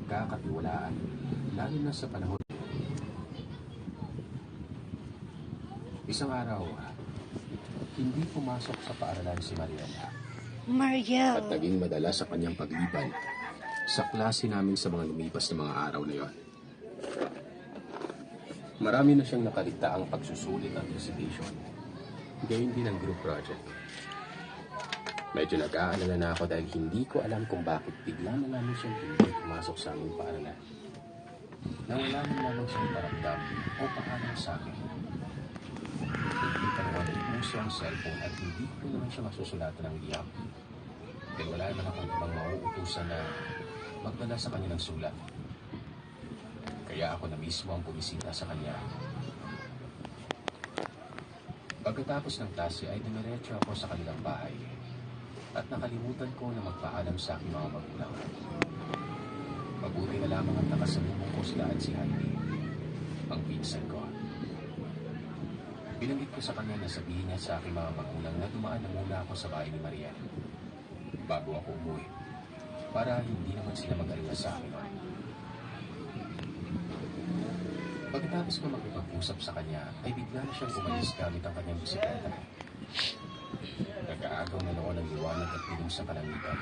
pagkakatiwalaan, lalo na sa panahon. Isang araw, hindi pumasok sa paaralan si Mariela. At naging madalas sa kanyang pagliban sa klase namin sa mga lumipas na mga araw na yon. Marami na siyang nakaligtaang pagsusulit at recitation. Gayon din ang group project. Medyo nag-aalala na ako dahil hindi ko alam kung bakit bigla na namin siyang hindi pumasok sa aming paaralan. Nawala man lamang siyang paramdam o paalam sa akin. Hindi pa naman uso ang cellphone at hindi ko naman siya masusulatan ng liyam. Dahil wala naman akong ibang mauutusan na magdala sa kanya ng sulat. Kaya ako na mismo ang bumisita sa kanya. Pagkatapos ng klase ay dumiretso ako sa kanilang bahay at nakalimutan ko na magpaalam sa aking mga magulang. Mabuti na lamang ang nakasalubong ko sila at si Heidi, ang pinsan ko. Binanggit ko sa kanya na sabihin niya sa aking mga magulang na dumaan na muna ako sa bahay ni Mariel bago ako umuwi para hindi naman sila mag-alala sa akin. Pagkatapos ko makipag-usap sa kanya, ay bigla na siyang umalis gamit ang kanyang bisikleta. Nag-aagaw na noon ang liwanag at dilim sa kalangitan.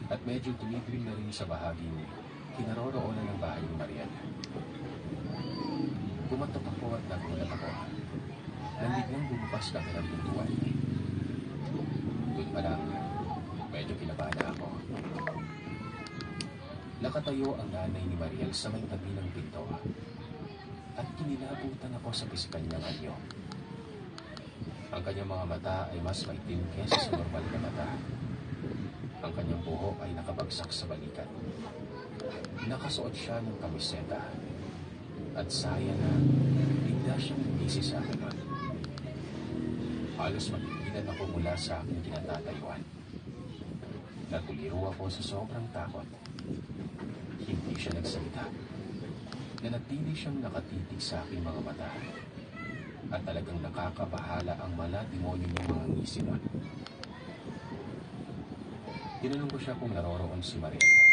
At medyo tumitim na rin sa bahaging kinaroroonan ng bahay ni Mariel. Kumatok ako at nagulat ako. Nang biglang bumukas kami ng pintuan. Doon pa lang, medyo kinabahan na ako. Nakatayo ang nanay ni Mariel sa may tabi ng pinto. At kinilabutan ako sa pisikal niyang anyo. Ang kanyang mga mata ay mas maitim kesa sa normal na mata. Ang kanyang buhok ay nakabagsak sa balikat. Nakasuot siya ng kamiseta. At saya na, bigla siyang umisi sa akin nun. Halos mapigilan ako mula sa aking kinatatayuan. Natuliro ako sa sobrang takot. Hindi siya nagsalita. Nanatili siyang nakatitig sa aking mga mata. At talagang nakakabahala ang malademonyo niyang mga ngisi nun. Tinanong ko siya kung naroroon si Mariela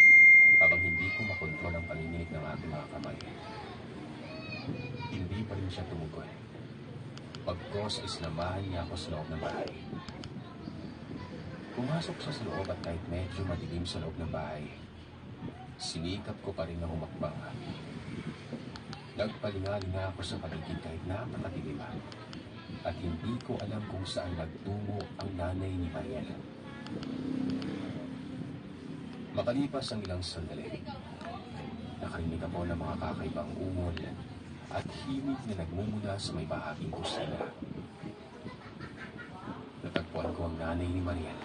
habang hindi ko makontrol ang panginginig ng aking mga kamay. Hindi pa rin siya tumugon. Pagkos ay sinamahan niya ako sa loob ng bahay. Pumasok siya sa loob at kahit medyo madilim sa loob ng bahay, sinikap ko pa rin na humakbang. Nagpalingalinga ako sa paligid kahit napakadilim at hindi ko alam kung saan nagtungo ang nanay ni Mariel. Makalipas ang ilang sandali, nakarinig ako ng mga kakaibang ungol at himig na nagmumula sa may bahaging kusina. Natagpuan ko ang nanay ni Mariel.